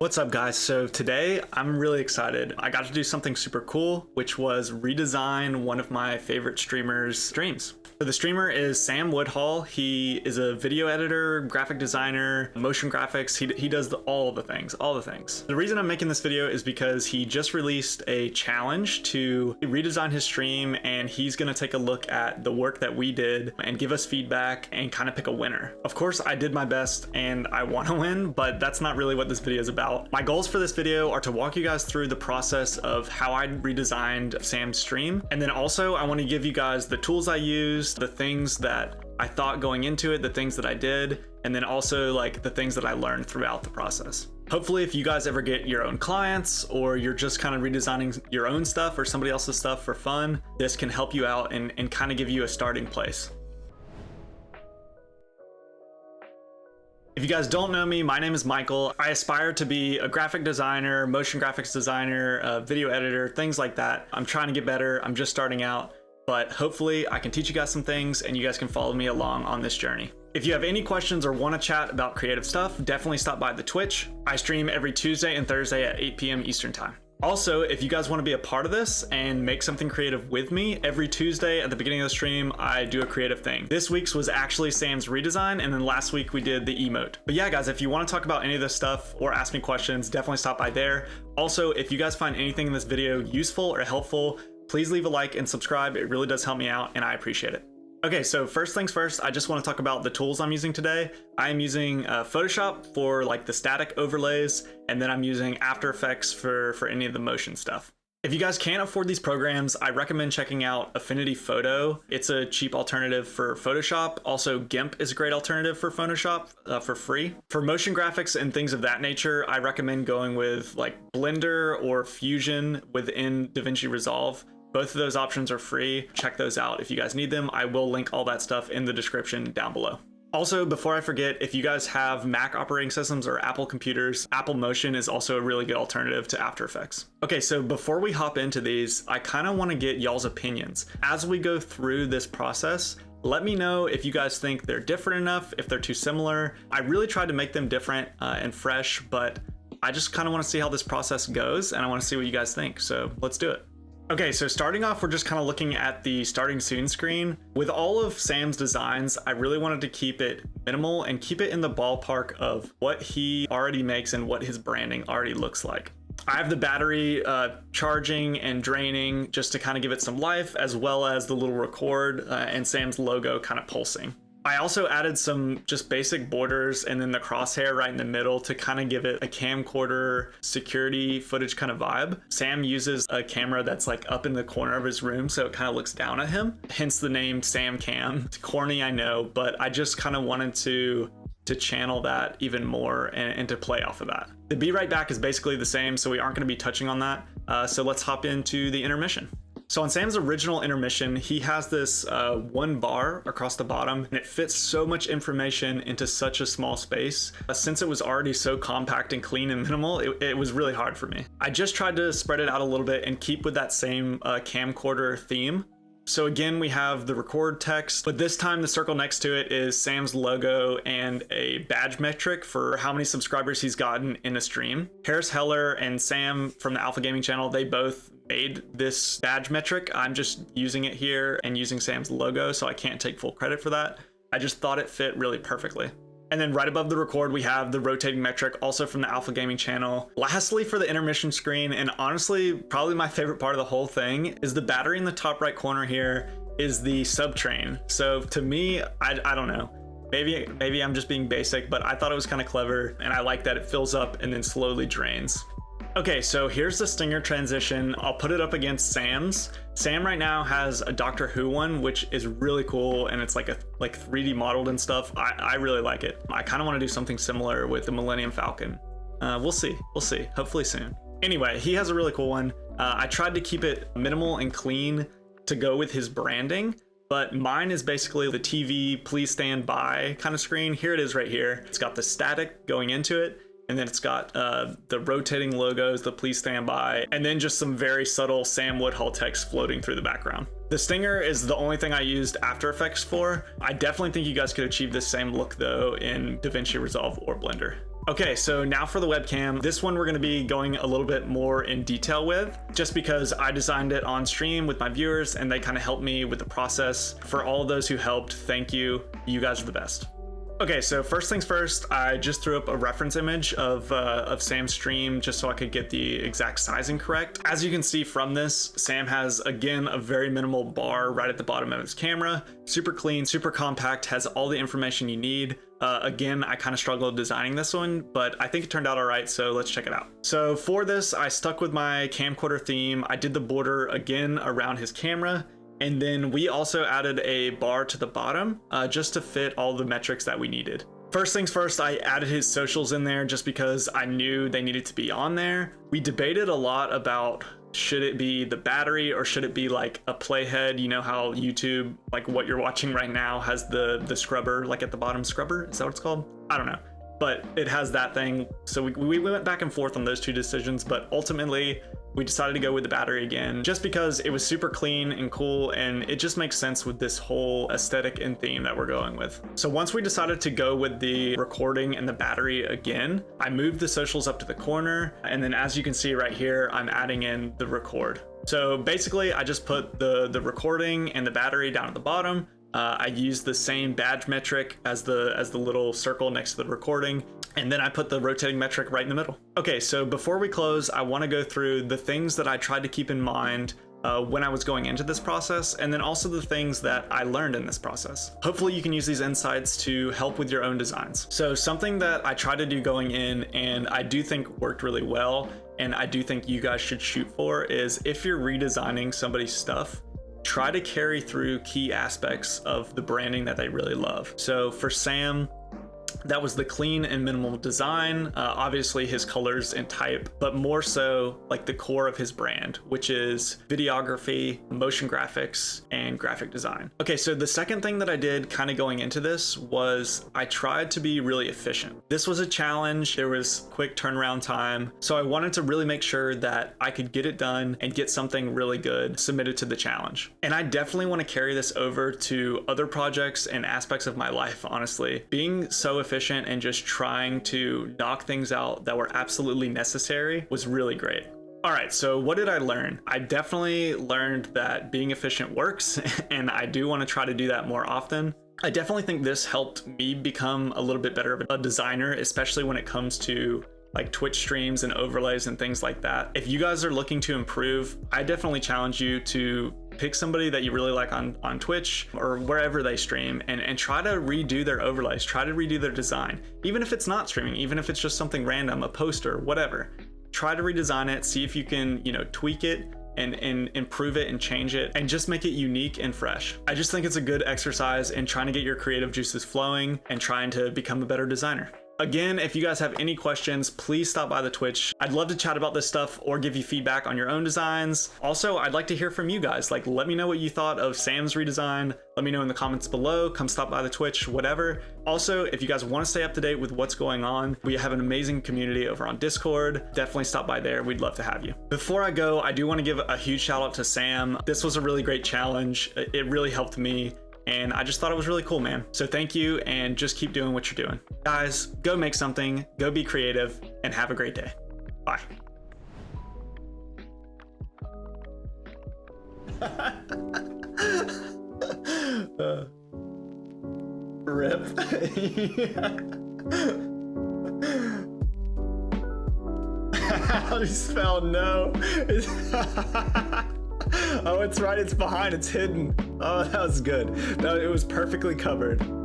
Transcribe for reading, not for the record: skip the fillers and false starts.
What's up guys? So today I'm really excited. I got to do something super cool, which was redesign one of my favorite streamers' streams. So the streamer is Sam Woodhall. He is a video editor, graphic designer, motion graphics. He does all the things. The reason I'm making this video is because he just released a challenge to redesign his stream, and he's gonna take a look at the work that we did and give us feedback and kind of pick a winner. Of course, I did my best and I want to win, but that's not really what this video is about. My goals for this video are to walk you guys through the process of how I redesigned Sam's stream. And then also I want to give you guys the tools I used, the things that I thought going into it, the things that I did, and then also like the things that I learned throughout the process. Hopefully if you guys ever get your own clients or you're just kind of redesigning your own stuff or somebody else's stuff for fun, this can help you out and kind of give you a starting place. If you guys don't know me, my name is Michael. I aspire to be a graphic designer, motion graphics designer, a video editor, things like that. I'm trying to get better. I'm just starting out, but hopefully I can teach you guys some things and you guys can follow me along on this journey. If you have any questions or want to chat about creative stuff, definitely stop by the Twitch. I stream every Tuesday and Thursday at 8 p.m. Eastern time. Also, if you guys want to be a part of this and make something creative with me, every Tuesday at the beginning of the stream, I do a creative thing. This week's was actually Sam's redesign, and then last week we did the emote. But yeah, guys, if you want to talk about any of this stuff or ask me questions, definitely stop by there. Also, if you guys find anything in this video useful or helpful, please leave a like and subscribe. It really does help me out, and I appreciate it. Okay, so first things first, I just want to talk about the tools I'm using today. I'm using Photoshop for like the static overlays, and then I'm using After Effects for any of the motion stuff. If you guys can't afford these programs, I recommend checking out Affinity Photo. It's a cheap alternative for Photoshop. Also, GIMP is a great alternative for Photoshop for free. For motion graphics and things of that nature, I recommend going with like Blender or Fusion within DaVinci Resolve. Both of those options are free. Check those out if you guys need them. I will link all that stuff in the description down below. Also, before I forget, if you guys have Mac operating systems or Apple computers, Apple Motion is also a really good alternative to After Effects. Okay, so before we hop into these, I kind of want to get y'all's opinions. As we go through this process, let me know if you guys think they're different enough, if they're too similar. I really tried to make them different and fresh, but I just kind of want to see how this process goes, and I want to see what you guys think. So let's do it. Okay, so starting off, we're just kind of looking at the starting soon screen. With all of Sam's designs, I really wanted to keep it minimal and keep it in the ballpark of what he already makes and what his branding already looks like. I have the battery charging and draining just to kind of give it some life, as well as the little record and Sam's logo kind of pulsing. I also added some just basic borders and then the crosshair right in the middle to kind of give it a camcorder security footage kind of vibe. Sam uses a camera that's like up in the corner of his room, so it kind of looks down at him, hence the name Sam Cam. It's corny, I know, but I just kind of wanted to channel that even more and to play off of that. The Be Right Back is basically the same, so we aren't going to be touching on that. So let's hop into the intermission. So on Sam's original intermission, he has this one bar across the bottom, and it fits so much information into such a small space. Since it was already so compact and clean and minimal, it was really hard for me. I just tried to spread it out a little bit and keep with that same camcorder theme. So again, we have the record text, but this time the circle next to it is Sam's logo and a badge metric for how many subscribers he's gotten in a stream. Harris Heller and Sam from the Alpha Gaming channel, they both made this badge metric. I'm just using it here and using Sam's logo, so I can't take full credit for that. I just thought it fit really perfectly. And then right above the record, we have the rotating metric, also from the Alpha Gaming channel. Lastly, for the intermission screen, and honestly, probably my favorite part of the whole thing, is the battery in the top right corner here is the subtrain. So to me, I don't know. Maybe I'm just being basic, but I thought it was kind of clever, and I like that it fills up and then slowly drains. Okay, so here's the stinger transition. I'll put it up against Sam's. Sam right now has a Doctor Who one, which is really cool, and it's like 3D modeled and stuff. I really like it. I kind of want to do something similar with the Millennium Falcon. We'll see, hopefully soon. Anyway, he has a really cool one. I tried to keep it minimal and clean to go with his branding, but mine is basically the TV please stand by kind of screen. Here it is right here. It's got the static going into it, and then it's got the rotating logos, the please stand by, and then just some very subtle Sam Woodhall text floating through the background. The stinger is the only thing I used After Effects for. I definitely think you guys could achieve this same look though in DaVinci Resolve or Blender. Okay, so now for the webcam. This one we're gonna be going a little bit more in detail with, just because I designed it on stream with my viewers and they kind of helped me with the process. For all of those who helped, thank you. You guys are the best. Okay, so first things first, I just threw up a reference image of Sam's stream just so I could get the exact sizing correct. As you can see from this, Sam has, again, a very minimal bar right at the bottom of his camera. Super clean, super compact, has all the information you need. Again, I kind of struggled designing this one, but I think it turned out all right, so let's check it out. So for this, I stuck with my camcorder theme. I did the border again around his camera, and then we also added a bar to the bottom just to fit all the metrics that we needed. First things first, I added his socials in there just because I knew they needed to be on there. We debated a lot about should it be the battery or should it be like a playhead? You know how YouTube, like what you're watching right now, has the scrubber, like at the bottom. Scrubber, is that what it's called? I don't know, but it has that thing. So we went back and forth on those two decisions, but ultimately we decided to go with the battery again just because it was super clean and cool, and it just makes sense with this whole aesthetic and theme that we're going with. So once we decided to go with the recording and the battery again, I moved the socials up to the corner, and then as you can see right here, I'm adding in the record. So basically I just put the recording and the battery down at the bottom. I used the same badge metric as the little circle next to the recording, and then I put the rotating metric right in the middle. Okay, so before we close, I want to go through the things that I tried to keep in mind when I was going into this process, and then also the things that I learned in this process. Hopefully you can use these insights to help with your own designs. So something that I tried to do going in, and I do think worked really well, and I do think you guys should shoot for, is if you're redesigning somebody's stuff, try to carry through key aspects of the branding that they really love. So for Sam, that was the clean and minimal design, obviously his colors and type, but more so like the core of his brand, which is videography, motion graphics, and graphic design. Okay, so the second thing that I did kind of going into this was I tried to be really efficient. This was a challenge. There was quick turnaround time. So I wanted to really make sure that I could get it done and get something really good submitted to the challenge. And I definitely want to carry this over to other projects and aspects of my life, honestly. Being so efficient and just trying to knock things out that were absolutely necessary was really great. All right, so what did I learn? I definitely learned that being efficient works, and I do want to try to do that more often. I definitely think this helped me become a little bit better of a designer, especially when it comes to like Twitch streams and overlays and things like that. If you guys are looking to improve, I definitely challenge you to pick somebody that you really like on Twitch or wherever they stream and try to redo their overlays, try to redo their design. Even if it's not streaming, even if it's just something random, a poster, whatever. Try to redesign it, see if you can, tweak it and improve it and change it and just make it unique and fresh. I just think it's a good exercise in trying to get your creative juices flowing and trying to become a better designer. Again, if you guys have any questions, please stop by the Twitch. I'd love to chat about this stuff or give you feedback on your own designs. Also, I'd like to hear from you guys. Like, let me know what you thought of Sam's redesign. Let me know in the comments below. Come stop by the Twitch, whatever. Also, if you guys want to stay up to date with what's going on, we have an amazing community over on Discord. Definitely stop by there. We'd love to have you. Before I go, I do want to give a huge shout out to Sam. This was a really great challenge. It really helped me. And I just thought it was really cool, man. So thank you, and just keep doing what you're doing. Guys, go make something, go be creative, and have a great day. Bye. Rip. How do you spell no? Oh, it's right, it's behind, it's hidden. Oh, that was good. No, it was perfectly covered.